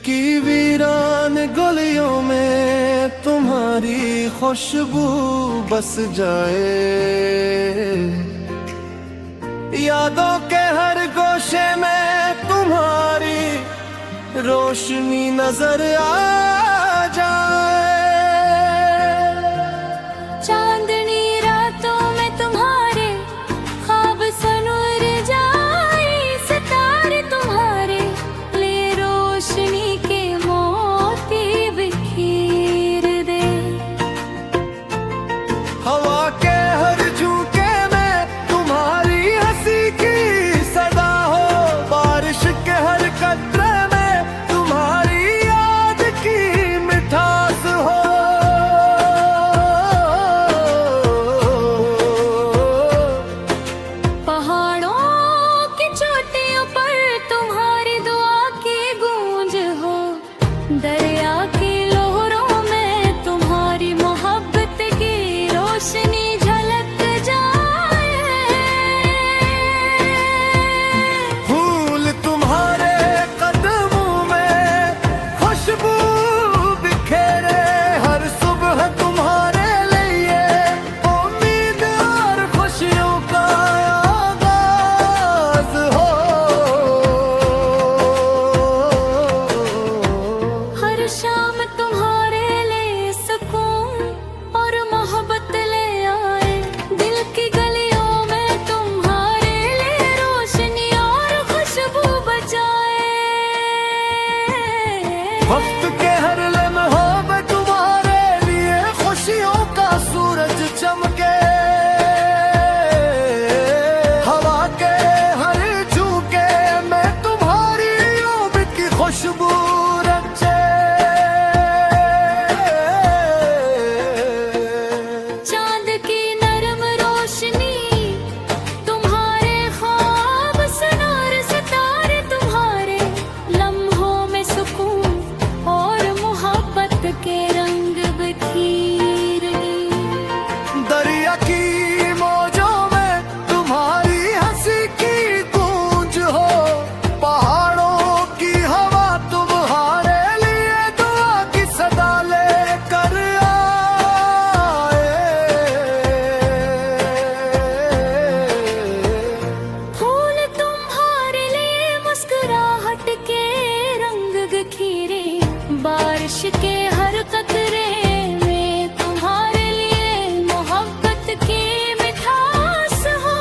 की वीरान गलियों में तुम्हारी खुशबू बस जाए, यादों के हर गोशे में तुम्हारी रोशनी नजर आ जाए। चांदनी रातों में तुम्हारे ख्वाब सनूर जाए, सितारे तुम्हारे लिए रोशनी के मोती बिखेर दे। हवा के हर झोंके में तुम्हारी हंसी की सदा हो, बारिश के हर कतरे में तुम्हारी याद की मिठास हो। पहाड़ों की चोटियों पर तुम्हारी दुआ की गूंज हो, दरिया की लहरों में तुम्हारी मोहब्बत की रोशनी झलक जाए। फूल तुम्हारे कदमों में खुशबू बिखेरे, हर सुबह तुम्हारे लिए उम्मीद और खुशियों का आगाज हो। हर शाम तुम्हारे लिए सुकून और मोहब्बत ले आए, दिल की गलियों में तुम्हारे लिए रोशनी और खुशबू बचाए। वक्त के हर लम्हों में तुम्हारे लिए खुशियों का सूरज चमके, हवा के हर झोंके में तुम्हारी उम्मीद की खुशबू रचे। चांद की नरम रोशनी तुम्हारे ख्वाब सनूर, सितारे तुम्हारे लम्हों में सुकून और मोहब्बत के रंग बिखेर गए। दरिया की मौजों में तुम्हारी हंसी की गूंज हो, पहाड़ों की हवा तुम्हारे लिए दुआ की सदा लेकर आए। फूल तुम्हारे लिए मुस्कुराहट के रंग बिखेरे, बारिश के हर कतरे में तुम्हारे लिए मोहब्बत की मिठास हो।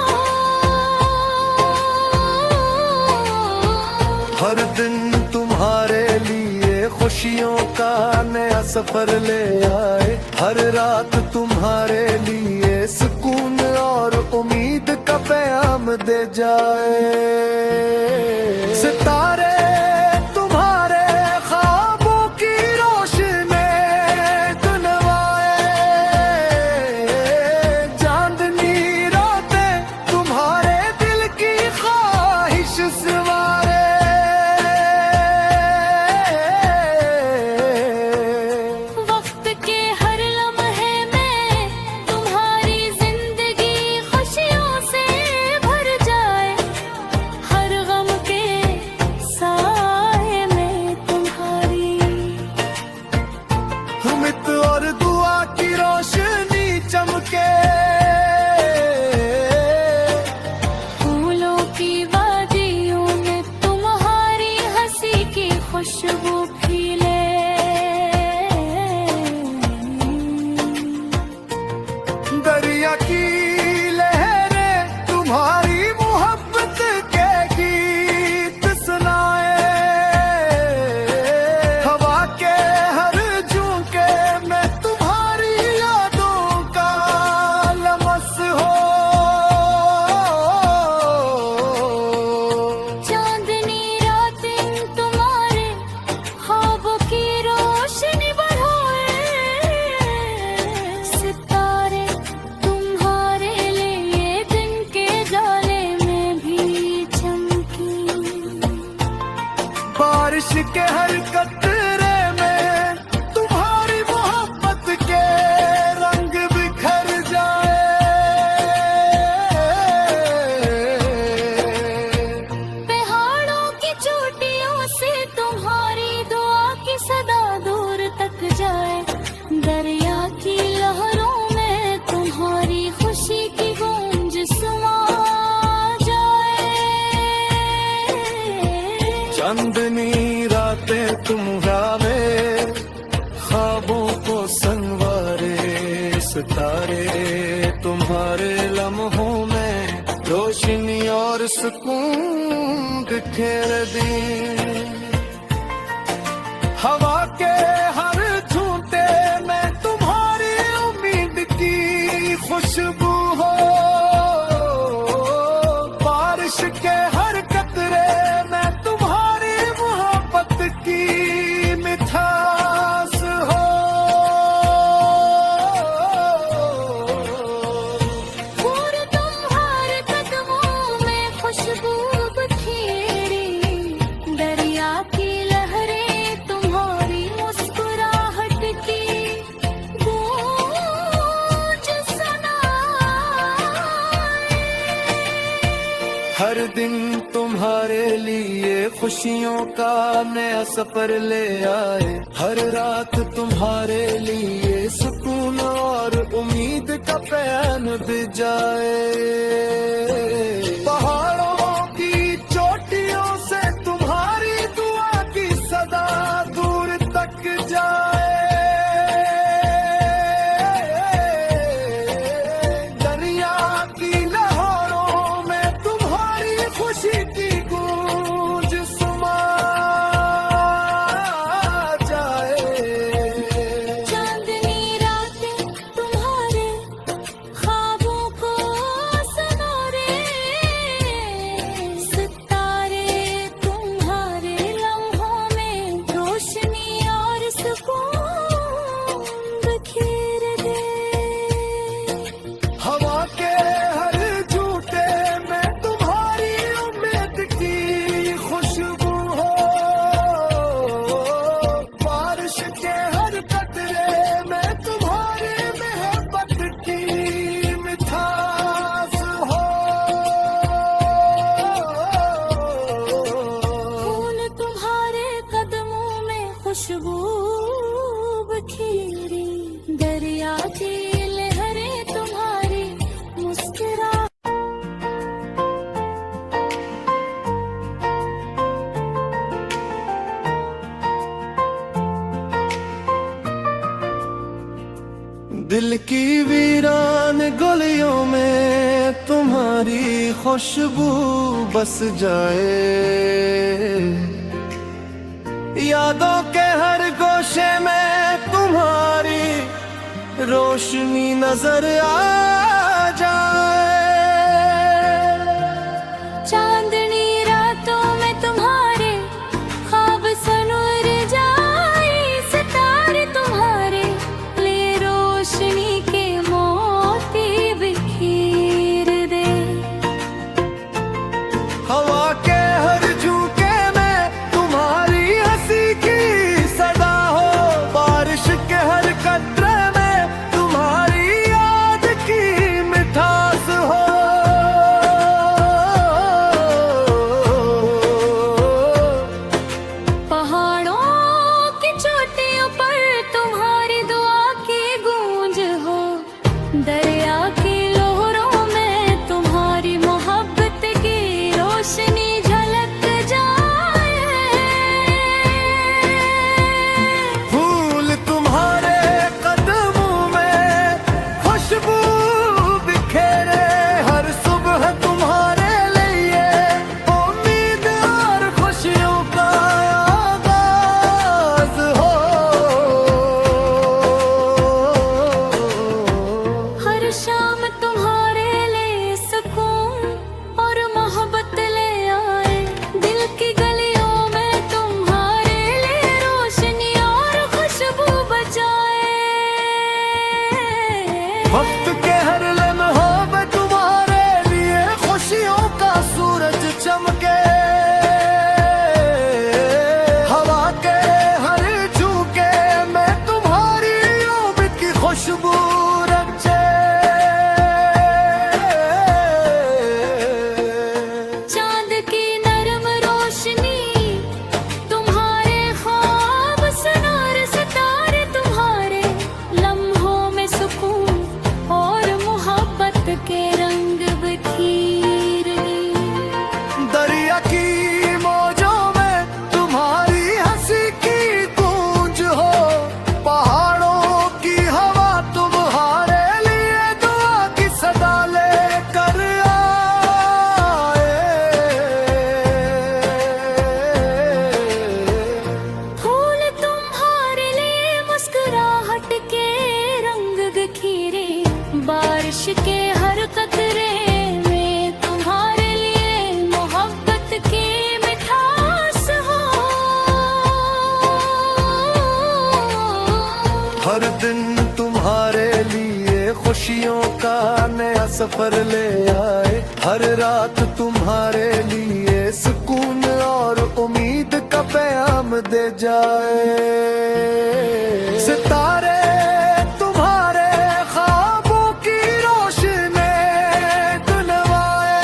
हर दिन तुम्हारे लिए खुशियों का नया सफर ले आए, हर रात तुम्हारे लिए सुकून और उम्मीद का पैगाम दे जाए। सितारे तुम्हारे ख्वाबों की रोशनी दुनवाए, चांदनी रातें तुम्हारे दिल की ख्वाहिश सवारे। वक्त के हर लम्हे में तुम्हारी जिंदगी खुशियों से भर जाए, हर गम के साथ संवारे सितारे तुम्हारे लम्हों में रोशनी और सुकून बिखेर दी। हवा के हर झूठे में तुम्हारी उम्मीद की खुशबू हो, बारिश के हर कतरे में तुम्हारी मोहब्बत की मिठास हो। फूल तुम्हारे कदमों में खुशबू बिखेरी, दरिया की लहरें तुम्हारी मुस्कुराहट की गूंज सुनाए। हर दिन तुम्हारे लिए खुशियों का नया सफर ले आए, हर रात तुम्हारे लिए सुकून और उम्मीद का पैन भिजाए। पहाड़ों की चोटियों से तुम्हारी दुआ की सदा दूर तक जाए। दरिया की लहरों में तुम्हारी खुशी की गूंज समा जाए। चांदनी रातें तुम्हारे ख्वाबों को सनोरे, सितारे तुम्हारे लम्हों में रोशनी और सुकून बिखेर दे। हवा के हर झूठे में तुम्हारी उम्मीद की खुशबू हो, बारिश के हर कतरे में तुम्हारी मोहब्बत की मिठास हो। फूल तुम्हारे कदमों में खुशबू बिखेरी, दरिया की लहरें तुम्हारी मुस्कुरा। दिल की वीरान गलियों में तुम्हारी खुशबू बस जाए। यादों के हर गोशे में तुम्हारी रोशनी नजर आ जाए। चांदनी रातों में तुम्हारे ख्वाब सनूर जाए, सितारे तुम्हारे लिए रोशनी के मोती बिखेर दे। हवा के हर झोंके में तुम्हारी हंसी की सदा हो, बारिश के हर कतरे में तुम्हारी याद की मिठास हो। पहाड़ों की चोटियों पर तुम्हारी दुआ की गूंज हो, दरिया की लहरों में तुम्हारी मोहब्बत की रोशनी झलक जाए। फूल तुम्हारे कदमों में खुशबू बिखेरे, हर सुबह तुम्हारे लिए उम्मीद और खुशियों का आगाज हो। हर शाम तुम्हारे लिए सुकून और मोहब्बत ले आए, दिल की गलियों में तुम्हारे लिए रोशनी और खुशबू बचाए। वक्त के हर लम्हों में तुम्हारे लिए खुशियों का सूरज चमके। हवा के हर झोंके में तुम्हारी उम्मीद की खुशबू रचे। चांद की नरम रोशनी तुम्हारे ख्वाब सनूर, सितारे तुम्हारे लम्हों में सुकून और मोहब्बत के रंग बिखेर दे। दरिया की मौजों में तुम्हारी हंसी की गूंज हो, पहाड़ों बारिश के हर कतरे में तुम्हारे लिए मोहब्बत की मिठास हो। हर दिन तुम्हारे लिए खुशियों का नया सफर ले आए, हर रात तुम्हारे लिए सुकून और उम्मीद का पैगाम दे जाए। सितारे तुम्हारे ख्वाबों की रोशनी दिलवाए,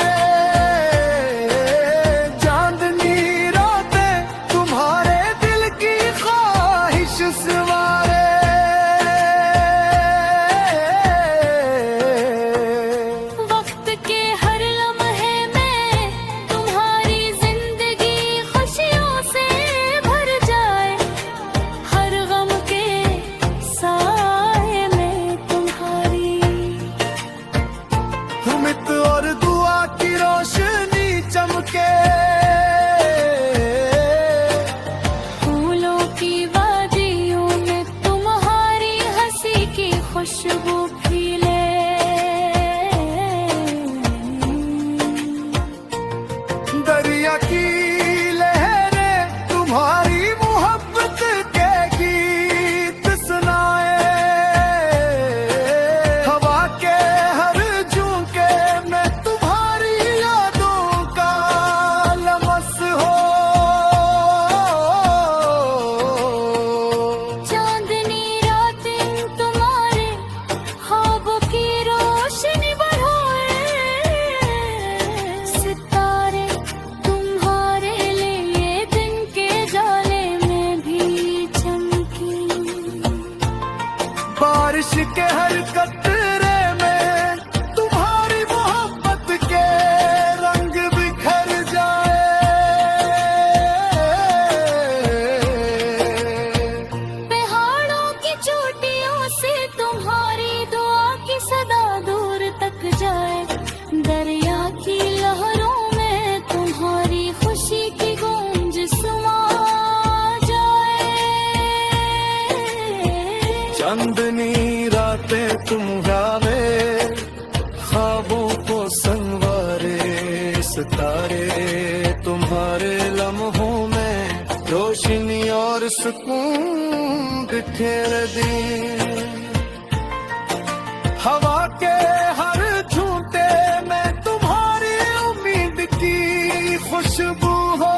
चांदनी रातें तुम्हारे दिल की ख्वाहिश सवारे। वक्त के हर लम्हे में तुम्हारी जिंदगी खुशियों से भर जाए, हर गम के साए में तुम्हारी उम्मीद और दुआ की रोशनी चमके। फूलों की वादियों में तुम्हारी हंसी की खुशबू खिले। दरिया की लहरें तुम्हारी मोहब्बत के गीत सुनाए, हवा के हर झोंके में तुम्हारी यादों का लमस हो। चांदनी रातें तुम्हारे ख्वाबों की रोशनी बढ़ाए, सितारे तुम्हारे लिए दिन के जाले में भी चमकी। बारिश के हर कतरे में तुम्हारी मोहब्बत के रंग बिखर जाए। पहाड़ों की चोटियों से तुम्हारी दुआ की सदा दूर तक जाए, दरिया की लहरों में तुम्हारी खुशी की गूंज समा जाए। चांदनी रातें तुम्हारे ख्वाबों को संवारे, सितारे तुम्हारे लम्हों में रोशनी और सुकून बिखेर दे। हवा के हर झूठे में तुम्हारी उम्मीद की खुशबू हो।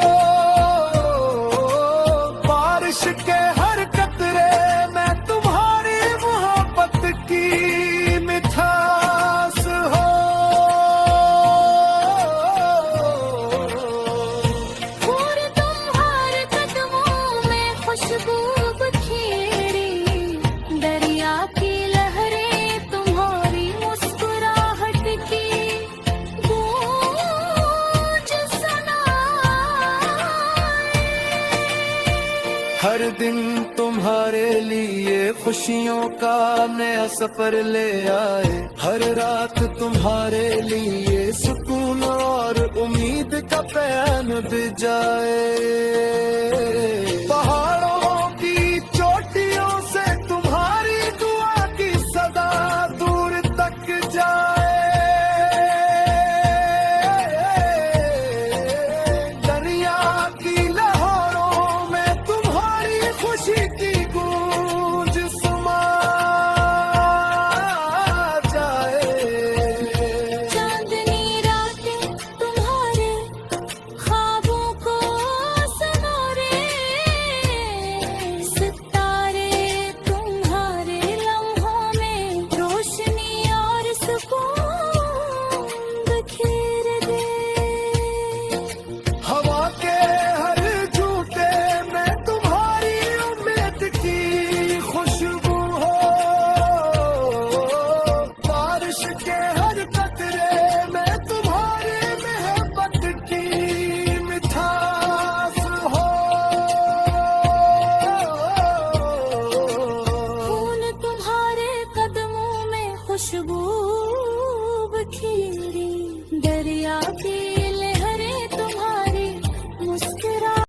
बारिश के हर कतरे में तुम्हारी मोहब्बत की मिठास हो। फूल तुम्हारे कदमों में खुशबू बिखेरी, दरिया की लहरें तुम्हारी मुस्कुराहट की गूंज सुनाए। हर दिन तुम्हारे लिए खुशियों का नया सफर ले आए, हर रात तुम्हारे लिए सुकून और उम्मीद का पैगाम दे जाए। पहाड़ों की चोटियों से तुम्हारी दुआ की सदा दूर तक जाए। दरिया की लहरों में तुम्हारी खुशी की गूंज समा जाए। चांदनी रातें तुम्हारे ख्वाबों को संवारे, सितारे तुम्हारे लम्हों में रोशनी और सुकून बिखेर दे। हवा के हर झूठे में तुम्हारी उम्मीद की खुशबू हो। बारिश के हर कतरे में तुम्हारी मोहब्बत की मिठास हो। फूल तुम्हारे कदमों में खुशबू